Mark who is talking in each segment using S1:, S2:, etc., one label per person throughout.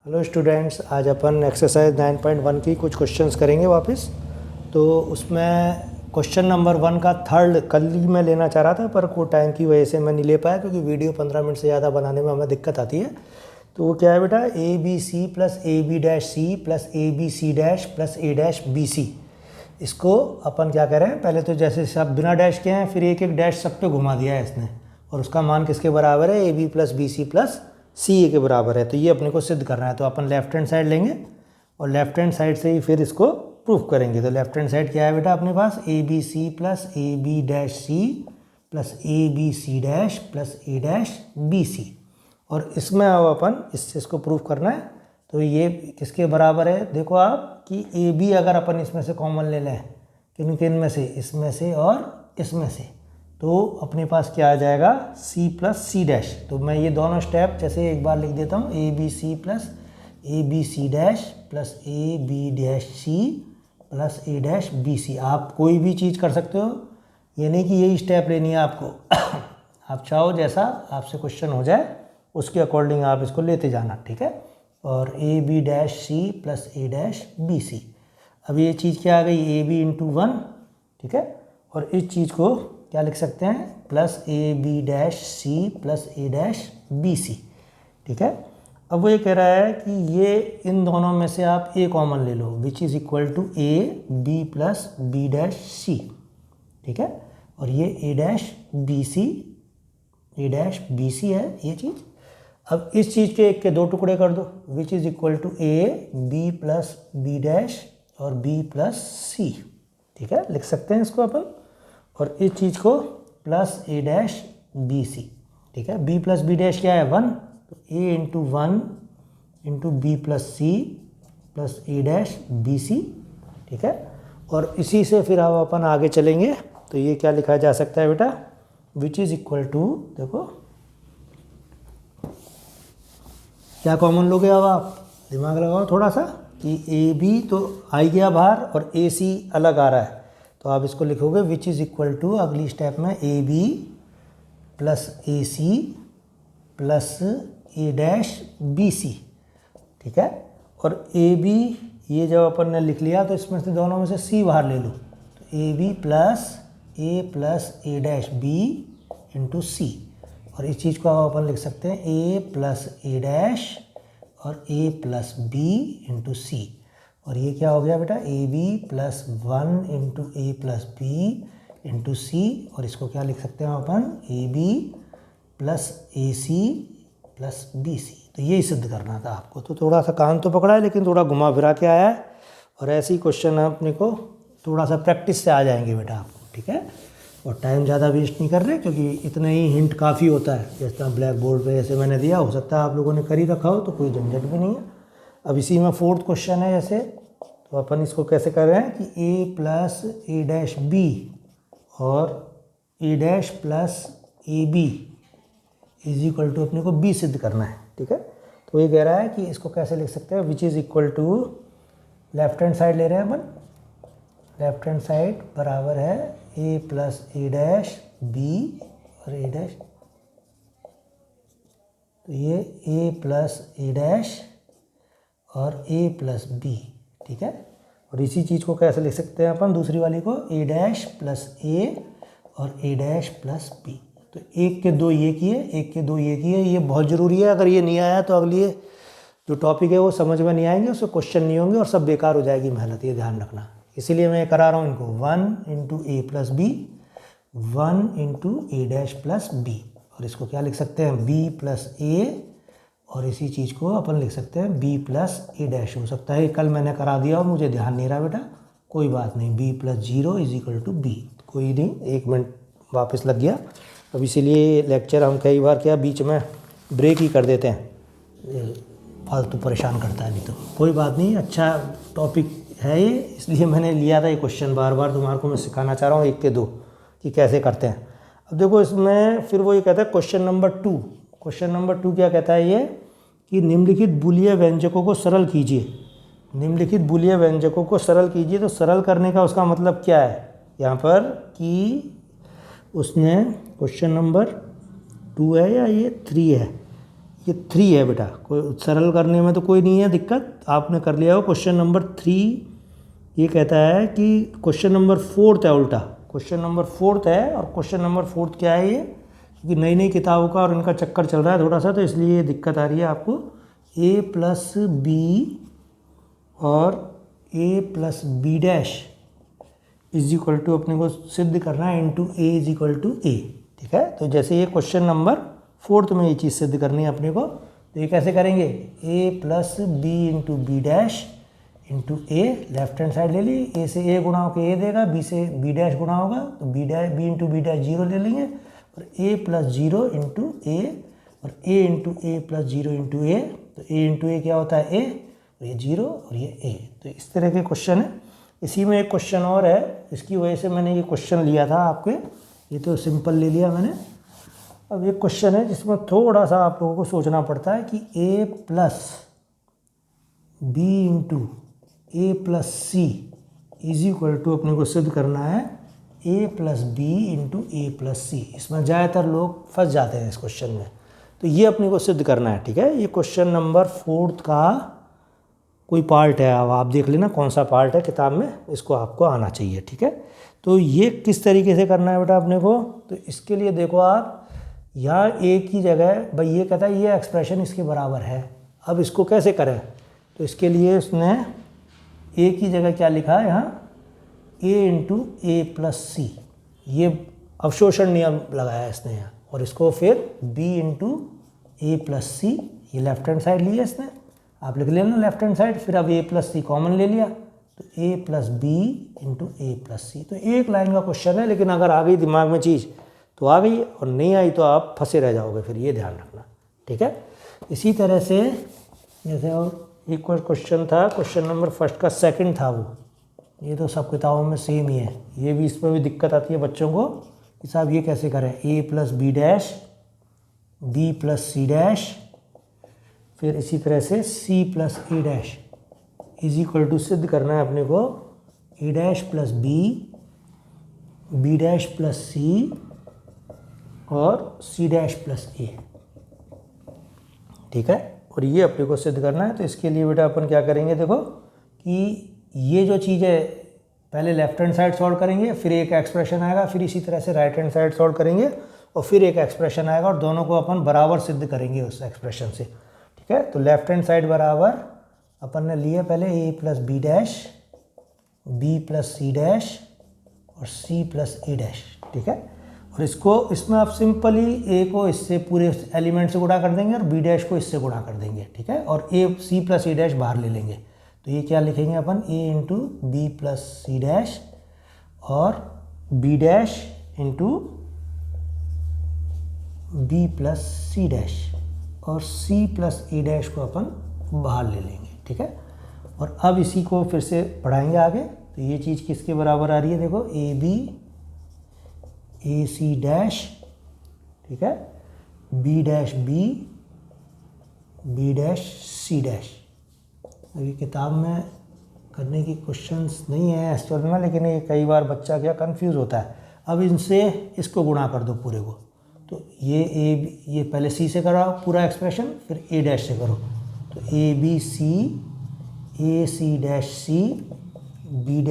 S1: Hello students, आज अपन exercise 9.1 की कुछ क्वेश्चंस करेंगे वापस। तो उसमें क्वेश्चन नंबर 1 का थर्ड कल ही मैं लेना चाह रहा था, पर को टाइम की वजह से मैं नहीं ले पाया क्योंकि वीडियो 15 मिनट से ज़्यादा बनाने में हमें दिक्कत आती है। तो वो क्या है बेटा, A B C plus A B dash C plus A B C dash plus A dash B C. इसको अपन क्या करें, पहले तो जैसे सब बिना डैश के हैं, फिर एक एक डैश सब पे घुमा दिया है इसने, और उसका मान किसके बराबर है, A B plus B C plus C A के बराबर है। तो ये अपने को सिद्ध करना है, तो अपन लेफ्ट हैंड साइड लेंगे और लेफ्ट हैंड साइड से ही फिर इसको प्रूफ करेंगे। तो लेफ्ट हैंड साइड क्या है बेटा अपने पास, A B C plus A B dash C plus A B C dash plus A dash B C. और इसमें अब अपन इसको प्रूफ करना है। तो ये किसके बराबर है, देखो आप कि ए बी अगर अपन इसमें से कॉमन ले लें, किन किन में से, इसमें से और इसमें से, तो अपने पास क्या आ जाएगा, c प्लस सी डैश। तो मैं ये दोनों स्टेप जैसे एक बार लिख देता हूँ, A B C plus A B C dash plus A B dash C plus A dash B C. आप कोई भी चीज़ कर सकते हो, ये नहीं कि यही स्टेप लेनी है आपको आप चाहो जैसा आपसे क्वेश्चन हो जाए उसके अकॉर्डिंग आप इसको लेते जाना, ठीक है। और A B dash C plus A dash B C. अब ये चीज़ क्या आ गई, ए बी इंटू 1, ठीक है। और इस चीज़ को क्या लिख सकते हैं, plus A B dash C plus A dash B C, ठीक है। अब वो ये कह रहा है कि ये इन दोनों में से आप ए कॉमन ले लो, which is equal to A B plus B dash C, ठीक है। और ये ए डैश बी सी है ये चीज़। अब इस चीज़ के एक के दो टुकड़े कर दो, which is equal to A B plus B dash और बी प्लस सी, ठीक है, लिख सकते हैं इसको अपन। और इस चीज़ को plus A dash B C, ठीक है। बी प्लस बी डैश क्या है, 1, तो A into 1 into B plus C plus A dash B C, ठीक है। और इसी से फिर अब अपन आगे चलेंगे। तो ये क्या लिखा जा सकता है बेटा, विच इज़ इक्वल टू, देखो क्या कॉमन लोगे, अब आप दिमाग लगाओ थोड़ा सा, कि ए बी तो आ गया बाहर और ए सी अलग आ रहा है, तो आप इसको लिखोगे विच इज़ इक्वल टू, अगली स्टेप में A B plus A C plus A dash B C, ठीक है। और ए बी ये जब अपन ने लिख लिया तो इसमें से दोनों में से सी बाहर ले लो, तो A B plus A dash B into C. और इस चीज़ को अपन लिख सकते हैं ए प्लस ए डैश और A plus B into C. और ये क्या हो गया बेटा, A B plus 1 into A plus B into C. और इसको क्या लिख सकते हैं अपन, A B plus A C plus B C. तो यही सिद्ध करना था आपको। तो थोड़ा सा कान तो पकड़ा है लेकिन थोड़ा घुमा फिरा के आया है। और ऐसे ही क्वेश्चन अपने को थोड़ा सा प्रैक्टिस से आ जाएंगे बेटा आपको, ठीक है। और टाइम ज़्यादा वेस्ट नहीं कर रहे क्योंकि इतने ही हिंट काफ़ी होता है। जैसा ब्लैक बोर्ड पे जैसे मैंने दिया, हो सकता है आप लोगों ने कर ही रखा हो, तो कोई झंझट भी नहीं है। अब इसी में 4th क्वेश्चन है जैसे, तो अपन इसको कैसे कर रहे हैं कि A plus A dash B और A dash plus A B is equal to, अपने को बी सिद्ध करना है, ठीक है। तो ये कह रहा है कि इसको कैसे लिख सकते हैं, which is equal to, left hand side ले रहे हैं अपन, लेफ्ट हैंड साइड बराबर है A plus A dash B और ए डैश, तो ये ए प्लस ए डैश और ए प्लस बी, ठीक है। और इसी चीज़ को कैसे लिख सकते हैं अपन, दूसरी वाली को, ए डैश प्लस ए और ए डैश प्लस बी। तो एक के दो ये किए, एक के दो ये किए, ये बहुत ज़रूरी है। अगर ये नहीं आया तो अगली जो टॉपिक है वो समझ में नहीं आएंगे, उससे क्वेश्चन नहीं होंगे और सब बेकार हो जाएगी मेहनत, ये ध्यान रखना। इसीलिए मैं करा रहा हूँ इनको, 1 into A plus B, 1 into A dash plus B. और इसको क्या लिख सकते हैं, बी प्लस ए, और इसी चीज़ को अपन लिख सकते हैं बी प्लस ए डैश। हो सकता है कल मैंने करा दिया और मुझे ध्यान नहीं रहा बेटा, कोई बात नहीं, B plus 0 is equal to B, कोई नहीं, 1 मिनट वापस लग गया। अब इसीलिए लेक्चर हम कई बार क्या बीच में ब्रेक ही कर देते हैं, फालतू परेशान करता है, नहीं तो कोई बात नहीं। अच्छा टॉपिक है ये, इसलिए मैंने लिया था ये क्वेश्चन, बार बार तुम्हारे को मैं सिखाना चाह रहा हूँ 1 के 2 कि कैसे करते हैं। अब देखो इसमें फिर वो ये कहता है क्वेश्चन नंबर 2, क्वेश्चन नंबर 2 क्या कहता है ये, कि निम्नलिखित बुलियन व्यंजकों को सरल कीजिए, निम्नलिखित बुलियन व्यंजकों को सरल कीजिए। तो सरल करने का उसका मतलब क्या है यहाँ पर, कि उसने क्वेश्चन नंबर 2 है या ये 3 है, ये 3 है बेटा, कोई सरल करने में तो कोई नहीं है दिक्कत, आपने कर लिया हो। क्वेश्चन नंबर 3 ये कहता है कि क्वेश्चन नंबर 4 है उल्टा, क्वेश्चन नंबर 4 है। और क्वेश्चन नंबर 4 क्या है ये, क्योंकि नई नई किताबों का और इनका चक्कर चल रहा है थोड़ा सा, तो इसलिए ये दिक्कत आ रही है आपको। a प्लस बी और a plus B dash is equal to अपने को सिद्ध करना है into A is equal to A. ठीक है, तो जैसे ये क्वेश्चन नंबर 4 में ये चीज़ सिद्ध करनी है अपने को, तो ये कैसे करेंगे, a plus B into B dash into A, left hand side ले ली, ए से ए गुणा होकर ए देगा, बी से बी डैश गुणा होगा तो बी इंटू बी डैश 0 ले लेंगे, और ए प्लस 0 इंटू ए, और ए इंटू ए प्लस 0 इंटू ए, तो ए इंटू ए क्या होता है ए, और ये 0 और ये ए। तो इस तरह के क्वेश्चन है। इसी में एक क्वेश्चन और है, इसकी वजह से मैंने ये क्वेश्चन लिया था आपके, ये तो सिंपल ले लिया मैंने। अब एक क्वेश्चन है जिसमें थोड़ा सा आप लोगों को सोचना पड़ता है कि A plus B into A plus C is equal to अपने को सिद्ध करना है A plus B into A plus C. इसमें ज़्यादातर लोग फंस जाते हैं इस क्वेश्चन में, तो ये अपने को सिद्ध करना है। ठीक है, ये क्वेश्चन नंबर 4 का कोई पार्ट है, अब आप देख लेना कौन सा पार्ट है किताब में, इसको आपको आना चाहिए। ठीक है, तो ये किस तरीके से करना है बेटा अपने को, तो इसके लिए देखो आप यहाँ ए की जगह भाई ये कहता है ये एक्सप्रेशन इसके बराबर है, अब इसको कैसे करें, तो इसके लिए उसने ए की जगह क्या लिखा है यहाँ, ए इंटू ए प्लस सी, ये अवशोषण नियम लगाया है इसने यहाँ, और इसको फिर बी इंटू ए प्लस सी, ये लेफ्ट हैंड साइड लिया इसने, आप लिख लेना लेफ्ट हैंड साइड, फिर अब ए प्लस सी कॉमन ले लिया, तो ए plus B into A plus सी। तो एक लाइन का क्वेश्चन है, लेकिन अगर आ गई दिमाग में चीज़ तो आ गई, और नहीं आई तो आप फंसे रह जाओगे, फिर ये ध्यान रखना। ठीक है, इसी तरह से जैसे और एक क्वेश्चन था, क्वेश्चन नंबर 1 का 2 था वो, ये तो सब किताबों में सेम ही है, ये भी इसमें भी दिक्कत आती है बच्चों को कि साहब ये कैसे करें, A plus B dash B plus C dash, फिर इसी तरह से C plus A dash is equal to सिद्ध करना है अपने को A dash plus B dash plus C और सी डैश प्लस ए। ठीक है, और ये अपने को सिद्ध करना है। तो इसके लिए बेटा अपन क्या करेंगे, देखो कि ये जो चीज़ है पहले लेफ्ट हैंड साइड सॉल्व करेंगे, फिर एक एक्सप्रेशन आएगा, फिर इसी तरह से राइट हैंड साइड सॉल्व करेंगे, और फिर एक एक्सप्रेशन आएगा, और दोनों को अपन बराबर सिद्ध करेंगे उस एक्सप्रेशन से। ठीक है, तो लेफ्ट हैंड साइड बराबर अपन ने लिए पहले A plus B dash B plus C dash और सी प्लस ए डैश। ठीक है, और इसको इसमें आप सिंपली ए को इससे पूरे एलिमेंट से गुणा कर देंगे और बी डैश को इससे गुणा कर देंगे। ठीक है, और ए सी प्लस ए डैश बाहर ले लेंगे, तो ये क्या लिखेंगे अपन, A into B plus C dash और B dash into B plus C dash, और सी प्लस ए डैश को अपन बाहर ले लेंगे। ठीक है, और अब इसी को फिर से पढ़ाएंगे आगे, तो ये चीज़ किसके बराबर आ रही है, देखो ए बी ए सी डैश, ठीक है, B dash B dash C dash. अभी किताब में करने की क्वेश्चंस नहीं है एक्चुअल में, लेकिन ये कई बार बच्चा क्या कंफ्यूज होता है। अब इनसे इसको गुणा कर दो पूरे को, तो ये पहले सी से कराओ पूरा एक्सप्रेशन, फिर ए डैश से करो, तो A B C dash C B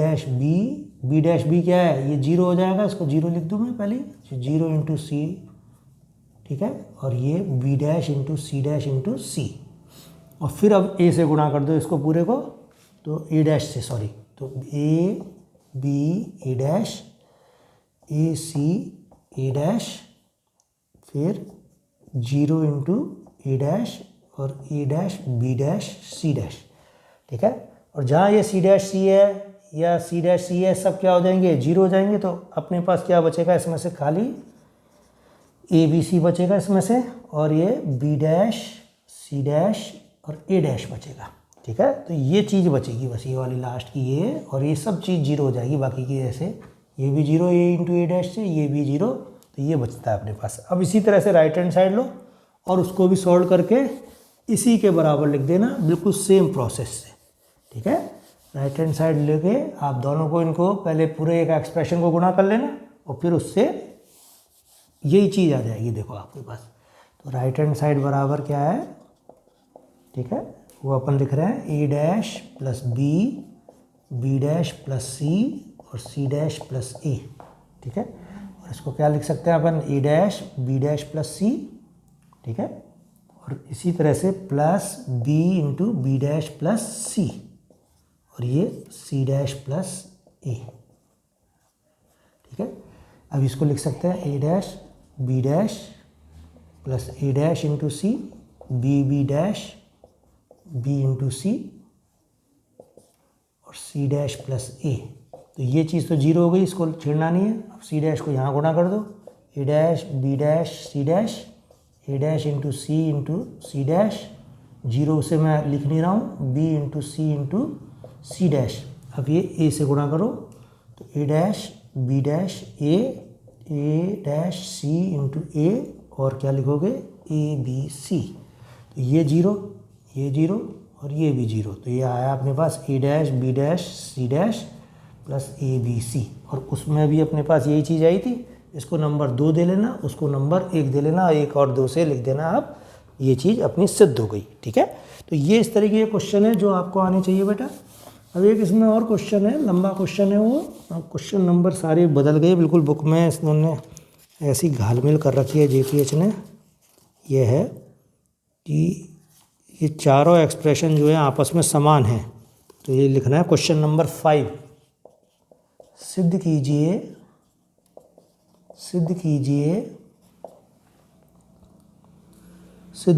S1: dash B क्या है, ये 0 हो जाएगा, इसको 0 लिख दूँ मैं पहले, 0 इंटू सी। ठीक है, और ये B dash into C dash into C, और फिर अब ए से गुणा कर दो इसको पूरे को, तो ए डैश से, सॉरी, तो A B A dash A C A dash, फिर 0 इंटू ए डैश और A dash B dash C dash. ठीक है, और जहाँ ये सी डैश सी है या सी डैश सी है, सब क्या हो जाएंगे, 0 हो जाएंगे, तो अपने पास क्या बचेगा इसमें से, खाली ए बी सी बचेगा इसमें से, और ये बी डैश सी डैश और ए डैश बचेगा। ठीक है, तो ये चीज़ बचेगी बस, ये वाली लास्ट की ये, और ये सब चीज़ 0 हो जाएगी बाकी की, जैसे ये भी 0 ए इंटू ए डैश से, ये भी 0, तो ये बचता है अपने पास। अब इसी तरह से राइट हैंड साइड लो और उसको भी सॉल्व करके इसी के बराबर लिख देना, बिल्कुल सेम प्रोसेस से। ठीक है, राइट हैंड साइड लेके आप दोनों को, इनको पहले पूरे एक एक्सप्रेशन को गुणा कर लेना, और फिर उससे यही चीज़ आ जाएगी देखो आपके पास। तो राइट हैंड साइड बराबर क्या है, ठीक है, वो अपन लिख रहे हैं A dash plus B, B dash plus C और सी डैश प्लस ए, ठीक है। और इसको क्या लिख सकते हैं अपन, A dash B dash plus C, ठीक है, और इसी तरह से plus B into B dash plus C और ये सी डैश प्लस ए, ठीक है। अब इसको लिख सकते हैं A dash B dash plus A dash into C, B B dash B into C और सी डैश प्लस ए। तो ये चीज़ तो जीरो हो गई, इसको छेड़ना नहीं है। अब सी डैश को यहाँ गुणा कर दो, A dash B dash C dash, A dash into C dash, zero से मैं लिख नहीं रहा हूँ, बी इंटू सी डैश। अब ये ए से गुणा करो तो ए dash B dash A dash C into ए और क्या लिखोगे, ए बी सी। तो ये जीरो और ये भी जीरो, तो ये आया अपने पास A dash B dash C dash plus A B C. और उसमें भी अपने पास यही चीज़ आई थी, इसको नंबर 2 दे लेना, उसको नंबर 1 दे लेना, 1 और 2 से लिख देना। आप ये चीज़ अपनी सिद्ध हो गई, ठीक है। तो ये इस तरीके के क्वेश्चन है जो आपको आने चाहिए बेटा। अब एक इसमें और क्वेश्चन है, लंबा क्वेश्चन है वो, क्वेश्चन नंबर सारे बदल गए बिल्कुल, बुक में इन्होंने ऐसी घालमेल कर रखी है JPH ने। ये है कि ये चारों एक्सप्रेशन जो है आपस में समान हैं। तो ये लिखना है क्वेश्चन नंबर 5, सिद्ध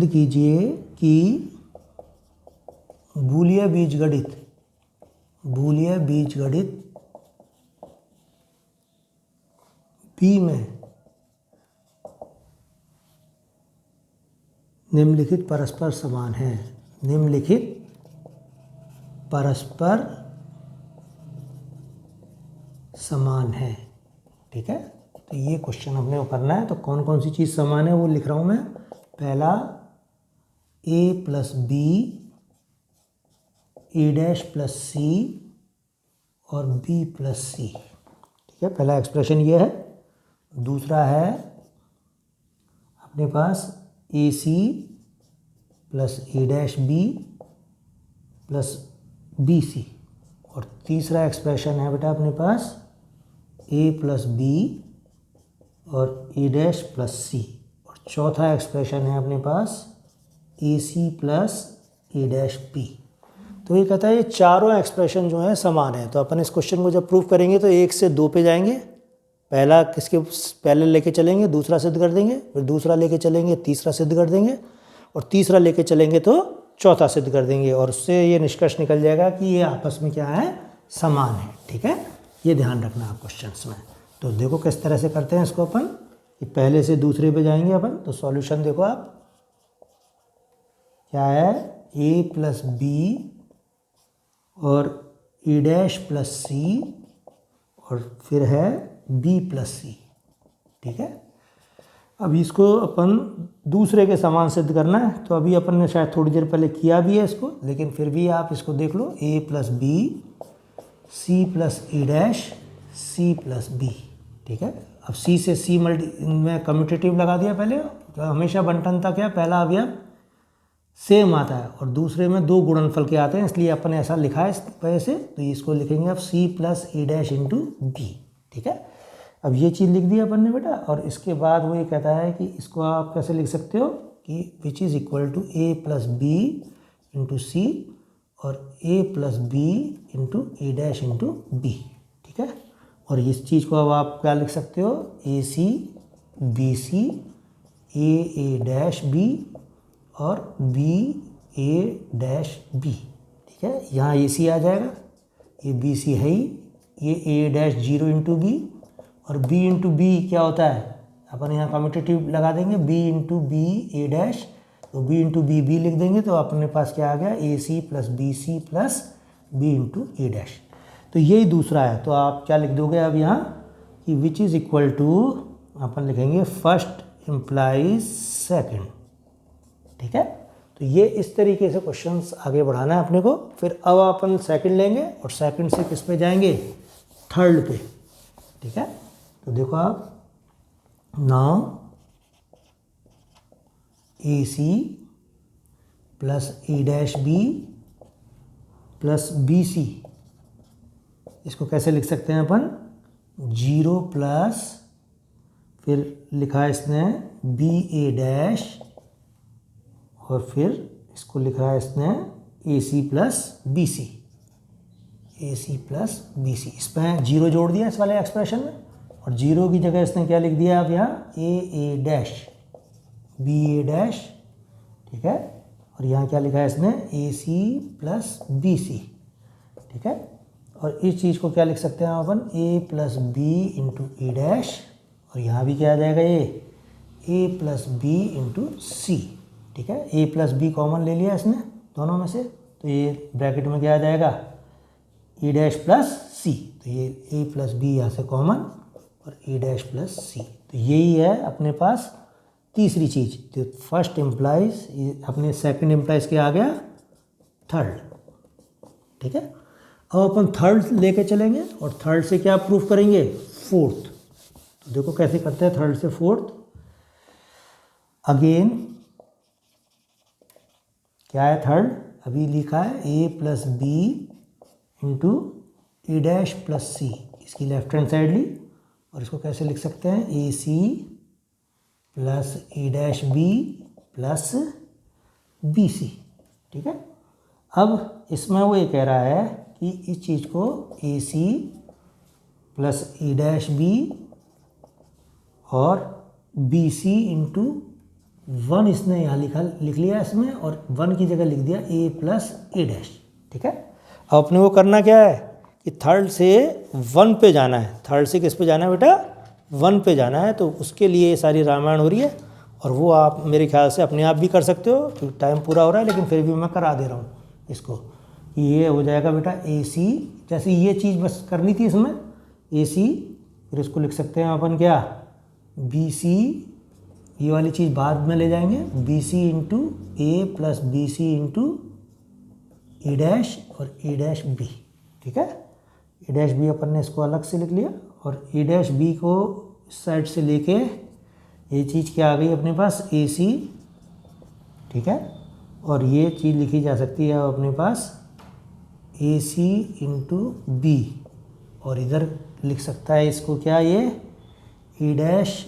S1: कीजिए कि बूलिया बीजगणित बी में निम्नलिखित परस्पर समान है। ठीक है। तो ये क्वेश्चन अपने को करना है। तो कौन कौन सी चीज़ समान है वो लिख रहा हूँ मैं। पहला a plus B, A dash plus C और b प्लस सी, ठीक है। पहला एक्सप्रेशन ये है। दूसरा है अपने पास A C plus A dash B plus B C. और तीसरा एक्सप्रेशन है बेटा अपने पास ए प्लस बी और ए डैश प्लस सी। और चौथा एक्सप्रेशन है अपने पास A C plus A dash B. तो ये कहता है ये चारों एक्सप्रेशन जो हैं समान हैं। तो अपन इस क्वेश्चन को जब प्रूव करेंगे तो 1 से 2 पे जाएंगे। पहला किसके पहले लेके चलेंगे, दूसरा सिद्ध कर देंगे, फिर दूसरा लेके चलेंगे, तीसरा सिद्ध कर देंगे, और तीसरा लेके चलेंगे तो चौथा सिद्ध कर देंगे। और उससे ये निष्कर्ष निकल जाएगा कि ये आपस में क्या है, समान है, ठीक है। ये ध्यान रखना आप क्वेश्चंस में। तो देखो किस तरह से करते हैं इसको अपन। ये पहले से दूसरे पे जाएंगे अपन। तो सॉल्यूशन देखो आप, क्या है, ए प्लस बी और ए डैश प्लस सी और फिर है बी प्लस सी, ठीक है। अब इसको अपन दूसरे के समान सिद्ध करना है। तो अभी अपन ने शायद थोड़ी देर पहले किया भी है इसको, लेकिन फिर भी आप इसको देख लो। ए plus B C plus A dash C plus B, ठीक है। अब सी से सी में कम्यूटेटिव लगा दिया पहले। तो हमेशा बंटनता क्या, पहला अवयव सेम आता है और दूसरे में 2 गुणनफल के आते हैं, इसलिए अपन ऐसा लिखा है इस वजह से। तो इसको लिखेंगे अब सी plus A dash into B, ठीक है। अब ये चीज़ लिख दी अपन ने बेटा। और इसके बाद वो ये कहता है कि इसको आप कैसे लिख सकते हो कि which is equal to A plus B into C और A plus B into A dash into B, ठीक है। और इस चीज़ को अब आप क्या लिख सकते हो, ए C B C A dash B और बी ए डैश बी, ठीक है। यहाँ ए सी आ जाएगा, ये बी सी है ही, ये ए डैश 0 इंटू बी और बी इंटू बी क्या होता है, अपन यहाँ कम्यूटेटिव लगा देंगे, B into B A dash. तो बी इंटू बी बी लिख देंगे तो अपने पास क्या आ गया, A C plus B C plus B into A dash. तो यही दूसरा है। तो आप क्या लिख दोगे अब यहाँ कि विच इज़ इक्वल टू, अपन लिखेंगे फर्स्ट इम्प्लाइज सेकेंड, ठीक है। तो ये इस तरीके से क्वेश्चंस आगे बढ़ाना है अपने को। फिर अब अपन सेकंड लेंगे और सेकंड से किस पे जाएंगे, थर्ड पे, ठीक है। तो देखो आप, now A C plus A dash B plus B C, इसको कैसे लिख सकते हैं अपन, 0 प्लस फिर लिखा है इसने बी ए डैश और फिर इसको लिखा है इसने ए सी प्लस बी सी, ए सी प्लस बी सी, इसमें 0 जोड़ दिया इस वाले एक्सप्रेशन में और 0 की जगह इसने क्या लिख दिया अब यहाँ ए डैश बी ए डैश, ठीक है, और यहाँ क्या लिखा है इसने ए सी प्लस बी सी, ठीक है, और इस चीज़ को क्या लिख सकते हैं अपन ए plus B into A dash और यहाँ भी क्या आ जाएगा ये ए प्लस बी इंटू सी, ठीक है, ए प्लस बी कॉमन ले लिया इसने दोनों में से, तो ये ब्रैकेट में क्या आ जाएगा ए डैश प्लस सी, तो ये ए प्लस बी यहाँ से कॉमन और ए डैश प्लस सी, तो यही है अपने पास तीसरी चीज़। तो फर्स्ट इम्प्लाइज अपने सेकंड इम्प्लाइज के आ गया थर्ड, ठीक है। अब अपन थर्ड लेके चलेंगे और थर्ड से क्या प्रूफ करेंगे फोर्थ, तो देखो कैसे करते हैं थर्ड से फोर्थ। अगेन क्या है थर्ड, अभी लिखा है A plus B into A dash plus सी, इसकी लेफ्ट हैंड साइड ली और इसको कैसे लिख सकते हैं A C plus A dash B plus B C, ठीक है। अब इसमें वो ये कह रहा है कि इस चीज़ को ए C plus A dash B और बी सी इंटू 1 इसने यहाँ लिख लिया इसमें और 1 की जगह लिख दिया ए प्लस ए डैश, ठीक है। अब अपने को करना क्या है कि थर्ड से 1 पे जाना है, थर्ड से किस पे जाना है बेटा 1 पे जाना है, तो उसके लिए ये सारी रामायण हो रही है और वो आप मेरे ख्याल से अपने आप भी कर सकते हो क्योंकि टाइम पूरा हो रहा है, लेकिन फिर भी मैं करा दे रहा हूँ इसको कि ये हो जाएगा बेटा ए सी, जैसे ये चीज़ बस करनी थी इसमें ए सी, फिर इसको लिख सकते हैं अपन क्या बी सी, ये वाली चीज़ बाद में ले जाएंगे B C into A plus B C into A dash और ए डैश बी, ठीक है। ए डैश बी अपन ने इसको अलग से लिख लिया और ए डैश बी को इस साइड से लेके ये चीज़ क्या आ गई अपने पास ए सी, ठीक है, और ये चीज़ लिखी जा सकती है अपने पास ए सी इंटू बी और इधर लिख सकता है इसको क्या ये A dash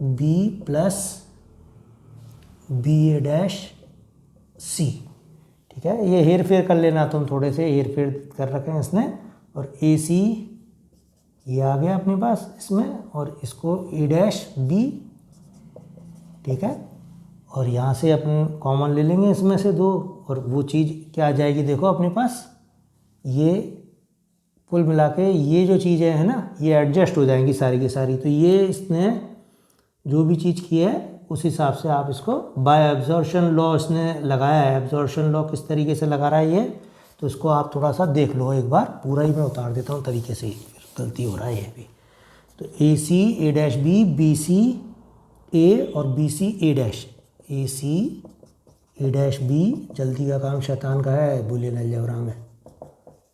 S1: B plus B A dash C, ठीक है। ये हेर फेर कर लेना, तुम थोड़े से हेर फेर कर रखे हैं इसने और ए सी ये आ गया अपने पास इसमें और इसको ए डैश बी, ठीक है, और यहाँ से अपन कॉमन ले लेंगे इसमें से 2 और वो चीज़ क्या आ जाएगी देखो अपने पास ये कुल मिला के ये जो चीज़ें हैं ना ये एडजस्ट हो जाएंगी सारी की सारी, तो ये इसने जो भी चीज़ की है उस हिसाब से आप इसको बाय एब्जॉर्प्शन लॉ इसने लगाया है। एब्जॉर्प्शन लॉ किस तरीके से लगा रहा है ये, तो इसको आप थोड़ा सा देख लो एक बार, पूरा ही मैं उतार देता हूँ तरीके से, गलती हो रहा है ये भी। तो ए C A dash B, B C ए और B C A dash, A C A dash B, जल्दी का काम शैतान का है बुलियन अलजेब्रा में,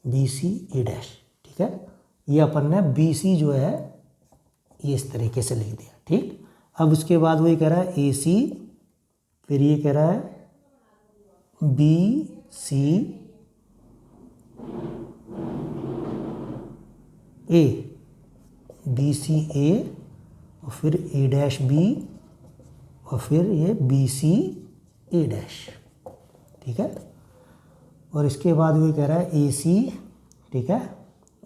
S1: बी सी ए डैश, ठीक है। ये अपन ने बी सी जो है ये इस तरीके से लिख दिया, ठीक। अब उसके बाद वो ये कह रहा है ए सी, फिर ये कह रहा है बी सी ए, बी सी ए और फिर ए डैश बी और फिर ये बी सी ए डैश, ठीक है। और इसके बाद वो कह रहा है ए सी, ठीक है,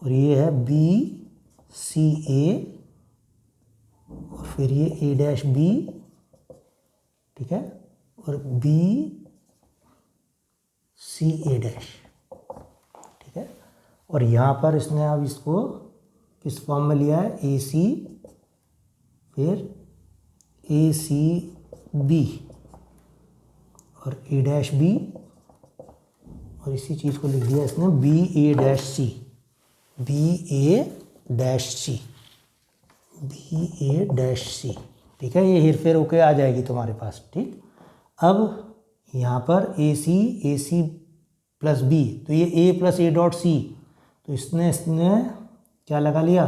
S1: और ये है बी सी ए और फिर ये ए डैश बी, ठीक है, और बी सी ए डैश, ठीक है। और यहाँ पर इसने अब इसको किस फॉर्म में लिया है ए सी फिर ए सी बी और ए डैश बी और इसी चीज़ को लिख दिया इसने B A dash C, B A dash C, B A dash C, ठीक है। ये हेर फेर होके आ जाएगी तुम्हारे पास, ठीक। अब यहाँ पर ए सी प्लस बी, तो ये ए प्लस ए डॉट सी, तो इसने क्या लगा लिया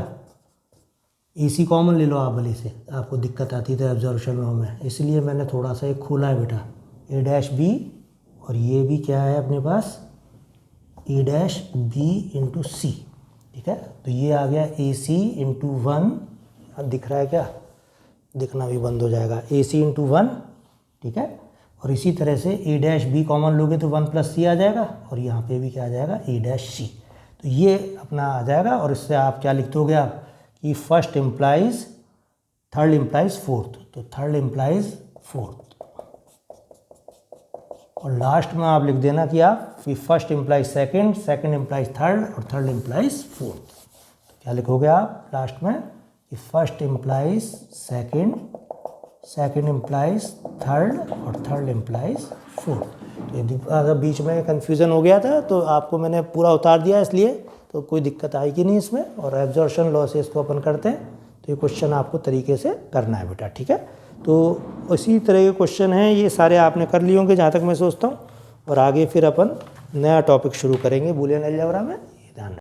S1: AC कॉमन ले लो आप भले से, आपको दिक्कत आती थी एब्जॉर्प्शन लॉ में, इसलिए मैंने थोड़ा सा एक खोला है बेटा, A' B, और ये भी क्या है अपने पास A' B × C, ठीक है। तो ये आ गया AC × 1, अब दिख रहा है क्या, दिखना भी बंद हो जाएगा, AC × 1, ठीक है। और इसी तरह से A' B कॉमन लोगे तो 1 + C आ जाएगा, और यहाँ पे भी क्या आ जाएगा A' C, तो ये अपना आ जाएगा। और इससे आप क्या लिख दोगे आप कि first implies third implies fourth, तो थर्ड इम्प्लाइज फोर्थ, और लास्ट में आप लिख देना कि आप first implies second, second implies third, और थर्ड इम्प्लाइज फोर्थ। तो क्या लिखोगे आप लास्ट में कि first implies second, second implies third, और थर्ड इम्प्लाइज फोर्थ। तो यदि अगर बीच में कन्फ्यूज़न हो गया था तो आपको मैंने पूरा उतार दिया, इसलिए तो कोई दिक्कत आएगी नहीं इसमें। और एब्जॉर्प्शन लॉ से इसको अपन करते हैं, तो ये क्वेश्चन आपको तरीके से करना है बेटा, ठीक है। तो इसी तरह के क्वेश्चन हैं, ये सारे आपने कर लिए होंगे जहाँ तक मैं सोचता हूँ। और आगे फिर अपन नया टॉपिक शुरू करेंगे बूलियन अलजेब्रा में, ध्यान